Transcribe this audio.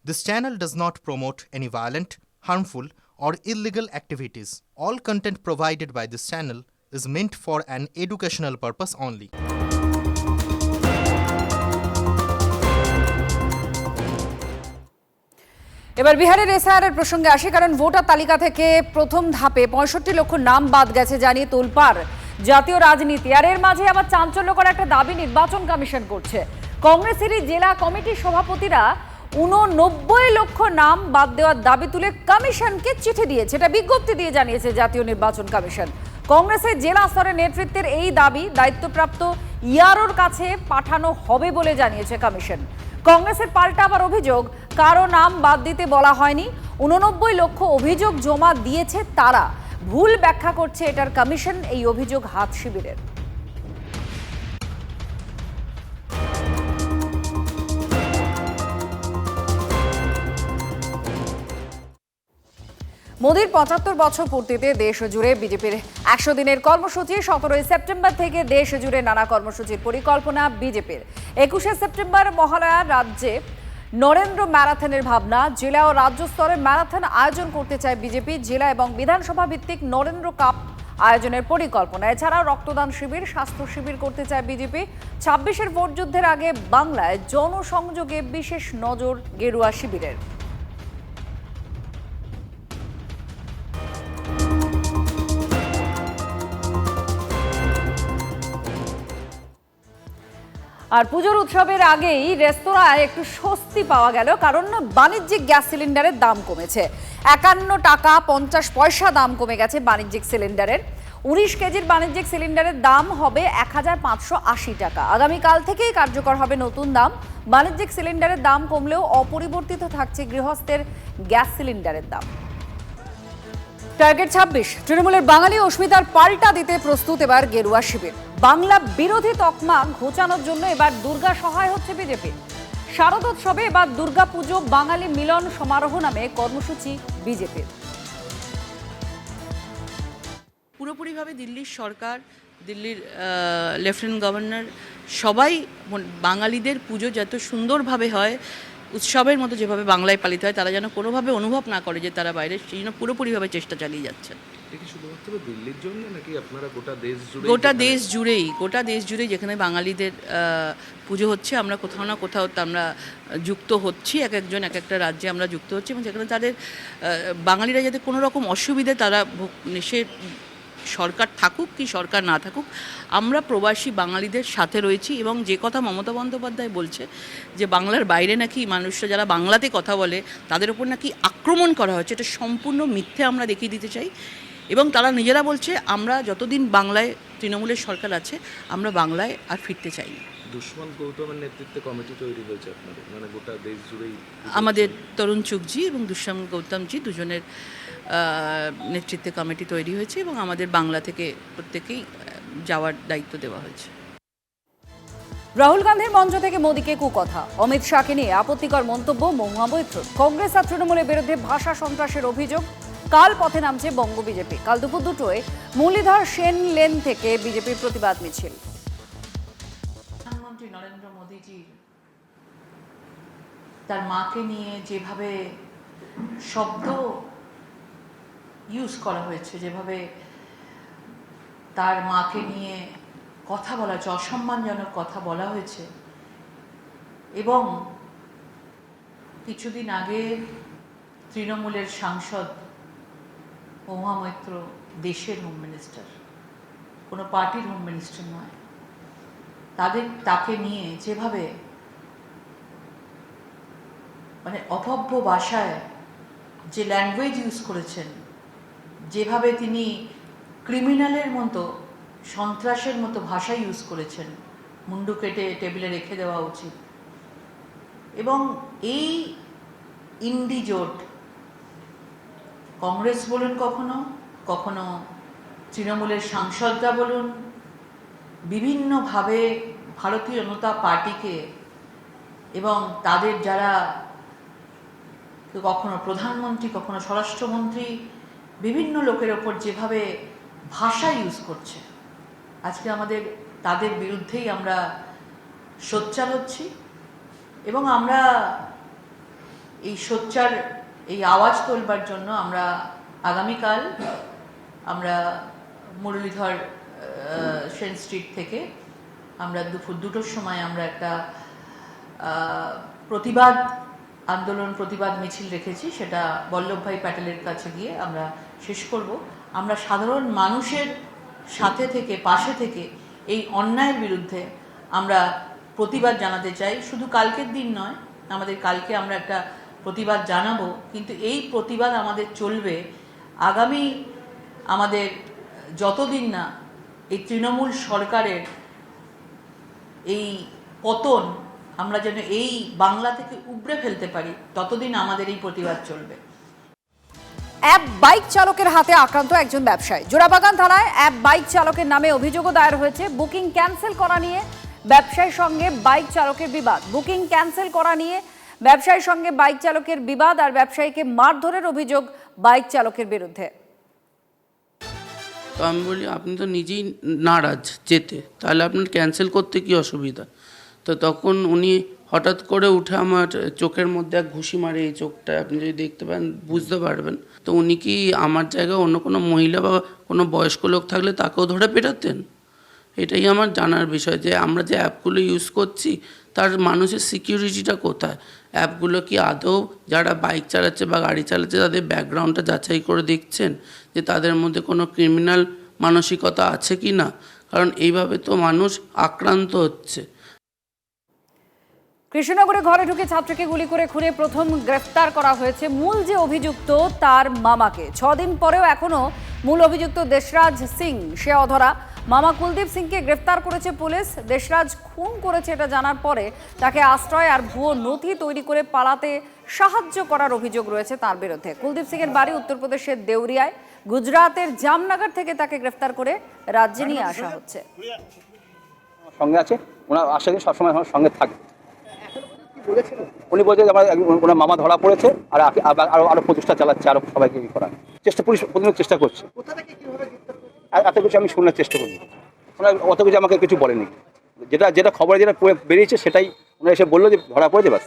This channel does not promote any violent, harmful, or illegal activities. All content provided by this channel is meant for an educational purpose only. এবার বিহারের SIR প্রসঙ্গে আসে, কারণ voter তালিকা থেকে প্রথম ধাপে ৬৫ লক্ষ নাম বাদ গেছে জানিয়ে তোলপাড় জাতীয় রাজনীতি। আর এর মাঝে আবার চাঞ্চল্যকর একটা দাবি নির্বাচন কমিশন করছে। কংগ্রেসেরই জেলা কমিটির সভাপতিরা ৮৯ লক্ষ নাম বাদ দেওয়ার দাবি তুলে কমিশনকে চিঠি দিয়েছে। এটা বিজ্ঞপ্তি দিয়ে জানিয়েছে জাতীয় নির্বাচন কমিশন। কংগ্রেসের জেলা স্তরের নেতৃত্বের এই দাবি দায়িত্বপ্রাপ্ত ইয়ারোর কাছে পাঠানো হবে বলে জানিয়েছে কমিশন। কংগ্রেসের পাল্টা আবার অভিযোগ, কারো নাম বাদ দিতে বলা হয়নি, ৮৯ লক্ষ অভিযোগ জমা দিয়েছে তারা। ভুল ব্যাখ্যা করছে এটার কমিশন। এই অভিযোগ হাত শিবিরের। মোদির ৭৫ বছর পূর্তিতে দেশ জুড়ে বিজেপির ১০০ দিনের কর্মসূচি। ১৭ সেপ্টেম্বর থেকে দেশ জুড়ে নানা কর্মসূচির পরিকল্পনা বিজেপির। ২১ সেপ্টেম্বর মহালয়া রাজ্যে নরেন্দ্র ম্যারাথনের ভাবনা। জেলা ও রাজ্য স্তরে ম্যারাথন আয়োজন করতে চায় বিজেপি। জেলা এবং বিধানসভা ভিত্তিক নরেন্দ্র কাপ আয়োজনের পরিকল্পনা। এছাড়াও রক্তদান শিবির, স্বাস্থ্য শিবির করতে চায় বিজেপি। ২৬ ভোট যুদ্ধের আগে বাংলায় জনসংযোগে বিশেষ নজর গেরুয়া শিবিরের। আর পুজোর উৎসবের আগেই রেস্তোরাঁয় একটু স্বস্তি পাওয়া গেল, কারণ বাণিজ্যিক গ্যাস সিলিন্ডারের দাম কমেছে। ৫১ টাকা ৫০ পয়সা দাম কমে গেছে বাণিজ্যিক সিলিন্ডারের। ১৯ কেজির বাণিজ্যিক সিলিন্ডারের দাম হবে ১৫৮০ টাকা। আগামীকাল থেকেই কার্যকর হবে নতুন দাম। বাণিজ্যিক সিলিন্ডারের দাম কমলেও অপরিবর্তিত থাকছে গৃহস্থের গ্যাস সিলিন্ডারের দাম। টার্গেট ২৬। তৃণমূলের বাঙালি অস্মিতার পাল্টা দিতে প্রস্তুত এবার গেরুয়া শিবির। বাংলা বিরোধী তকমা ঘোচানোর জন্য এবার দুর্গা সহায় হচ্ছে বিজেপি। শারদোৎসবে এবার দুর্গাপুজো বাঙালি মিলন সমারোহ নামে কর্মসূচি বিজেপির। পুরোপুরিভাবে দিল্লির সরকার, দিল্লির লেফটেন্যান্ট গভর্নর সবাই বাঙালিদের পুজো যত সুন্দরভাবে হয়, উৎসবের মতো যেভাবে বাংলায় পালিত হয়, তারা যেন কোনোভাবে অনুভব না করে যে তারা বাইরে, সেই জন্য পুরোপুরিভাবে চেষ্টা চালিয়ে যাচ্ছে। শুধুমাত্র দিল্লির জন্য নাকি আপনারা গোটা দেশ জুড়ে? গোটা দেশ জুড়েই যেখানে বাঙালিদের পুজো হচ্ছে, আমরা কোথাও না কোথাও আমরা যুক্ত হচ্ছি। এক একজন এক একটা রাজ্যে আমরা যুক্ত হচ্ছি, এবং যেখানে তাদের বাঙালিরা যাতে কোনো রকম অসুবিধে তারা সে সরকার থাকুক কি সরকার না থাকুক, আমরা প্রবাসী বাঙালিদের সাথে রয়েছি। এবং যে কথা মমতা বন্দ্যোপাধ্যায় বলছে যে বাংলার বাইরে নাকি মানুষরা যারা বাংলাতে কথা বলে তাদের ওপর নাকি আক্রমণ করা হচ্ছে, এটা সম্পূর্ণ মিথ্যে আমরা দেখিয়ে দিতে চাই। এবং তারা নিজেরা বলছে আমরা যতদিন বাংলায় তৃণমূলের সরকার আছে আমরা বাংলায় আর ফিরতে চাই না। দুষ্মন্ত গৌতমের নেতৃত্বে কমিটি তৈরি হয়েছে আপনাদের, মানে গোটা দেশ জুড়েই? আমাদের তরুণ চুগজি এবং দুষ্মন্ত গৌতমজি দুজনের নেতৃত্বে কমিটি তৈরি হয়েছে, এবং আমাদের বাংলা থেকে প্রত্যেকেই যাওয়ার দায়িত্ব দেওয়া হয়েছে। রাহুল গান্ধীর মঞ্চ থেকে মোদীকে কুকথা। অমিত শাহকে নিয়ে আপত্তিকর মন্তব্য মহুয়া মৈত্রর। কংগ্রেস আর তৃণমূলের বিরুদ্ধে ভাষা সন্ত্রাসের অভিযোগ। কাল পথে নামছে বঙ্গ বিজেপি। কাল দুপুর ২টোয় মুরলীধর সেন লেন থেকে বিজেপির প্রতিবাদ মিছিল। প্রধানমন্ত্রী নরেন্দ্র মোদীজি তার মাকে নিয়ে যেভাবে শব্দ ইউজ করা হয়েছে, যেভাবে তার মাকে নিয়ে কথা বলা হয়েছে, অসম্মানজনক কথা বলা হয়েছে, এবং কিছুদিন আগে তৃণমূলের সাংসদ মহুয়া মৈত্র দেশের হোম মিনিস্টার, কোনো পার্টির হোম মিনিস্টার নয়, তাকে নিয়ে যেভাবে মানে অভব্য ভাষায় যে ল্যাঙ্গুয়েজ ইউজ করেছেন, যেভাবে তিনি ক্রিমিনালের মতো, সন্ত্রাসের মতো ভাষা ইউজ করেছেন, মুন্ডু কেটে টেবিলে রেখে দেওয়া উচিত। এবং এই ইন্ডি জোট, কংগ্রেস বলুন, কখনো কখনো তৃণমূলের সাংসদরা বলুন, বিভিন্নভাবে ভারতীয় জনতা পার্টিকে এবং তাদের যারা কখনো প্রধানমন্ত্রী, কখনো স্বরাষ্ট্রমন্ত্রী, বিভিন্ন লোকের ওপর যেভাবে ভাষা ইউজ করছে, আজকে আমাদের তাদের বিরুদ্ধেই আমরা সোচ্চার হচ্ছি। এবং আমরা এই সোচ্চার এই আওয়াজ তোলবার জন্য আমরা আগামীকাল আমরা মুরলীধর সেন স্ট্রিট থেকে আমরা দুপুর 2টোর সময় আমরা একটা প্রতিবাদ আন্দোলন প্রতিবাদ মিছিল রেখেছি, সেটা বল্লভভাই প্যাটেলের কাছে গিয়ে আমরা শেষ করব। আমরা সাধারণ মানুষের সাথে থেকে পাশে থেকে এই অন্যায়ের বিরুদ্ধে আমরা প্রতিবাদ জানাতে চাই। শুধু কালকের দিন নয়, আমাদের কালকে আমরা একটা প্রতিবাদ জানাবো, কিন্তু এই প্রতিবাদ আমাদের চলবে আগামী আমাদের যতদিন না এই তৃণমূল সরকারের এই পতন আমরা যেন এই বাংলা থেকে উপড়ে ফেলতে পারি, ততদিন আমাদের এই প্রতিবাদ চলবে। অ্যাপ বাইক চালকের হাতে আক্রান্ত একজন ব্যবসায়ী। জোড়াবাগান থানায় অ্যাপ বাইক চালকের নামে অভিযোগও দায়ের হয়েছে। বুকিং ক্যান্সেল করা নিয়ে ব্যবসায়ীর সঙ্গে বাইক চালকের বিবাদ। বুকিং ক্যান্সেল করা নিয়ে ব্যবসায়ীর সঙ্গে বাইক চালকের বিবাদ আর ব্যবসায়ীকে মারধরের অভিযোগ বাইক চালকের বিরুদ্ধে। তো আমি বলি, আপনি তো নিজেই নারাজ যেতে, তাহলে আপনার ক্যান্সেল করতে কি অসুবিধা? তো তখন উনি হঠাৎ করে উঠে আমার চোখের মধ্যে এক ঘুষি মারে, এই চোখটা আপনি যদি দেখতে পান বুঝতে পারবেন। তো উনি কি আমার জায়গায় অন্য কোনো মহিলা বা কোনো বয়স্ক লোক থাকলে তাকেও ধরে পেটাতেন? এটাই আমার জানার বিষয়, যে আমরা যে অ্যাপগুলো ইউজ করছি তার মানুষের সিকিউরিটিটা কোথায়? অ্যাপগুলো কি আদৌ যারা বাইক চালাচ্ছে বা গাড়ি চালাচ্ছে তাদের ব্যাকগ্রাউন্ডটা যাচাই করে দেখছেন যে তাদের মধ্যে কোনো ক্রিমিনাল মানসিকতা আছে কি না? কারণ এইভাবে তো মানুষ আক্রান্ত হচ্ছে। কৃষ্ণনগরে ঘরে ঢুকে ছাত্রকে গুলি করে খুনে প্রথম গ্রেফতার করা হয়েছে মূল যে অভিযুক্ত তার মামাকে। 6 দিন পরেও এখনো মূল অভিযুক্ত দেশরাজ সিং সে অধরা। মামা কুলদীপ সিংকে গ্রেফতার করেছে পুলিশ। দেশরাজ খুন করেছে এটা জানার পরে তাকে আশ্রয় আর ভুয়ো নথি তৈরি করে পালাতে সাহায্য করার অভিযোগ রয়েছে তার বিরুদ্ধে। কুলদীপ সিংয়ের বাড়ি উত্তরপ্রদেশের দেউরিয়ায়। গুজরাতের জামনগর থেকে তাকে গ্রেফতার করে রাজ্যে নিয়ে আসা হচ্ছে। সঙ্গে আছে, ওনার আশা করি সবসময় আমার সঙ্গে থাকে। উনি বলছে যে আমার ওনার মামা ধরা পড়েছে আর আরো প্রচেষ্টা চালাচ্ছে, আরো সবাইকে ই করার চেষ্টা, পুলিশ প্রতিদিন চেষ্টা করছে। এত কিছু আমি শোনার চেষ্টা করি, ওনার অত কিছু আমাকে কিছু বলেনি। যেটা খবরে যেটা বেরিয়েছে সেটাই ওনারা এসে বললো যে ধরা পড়েছে, ব্যাস।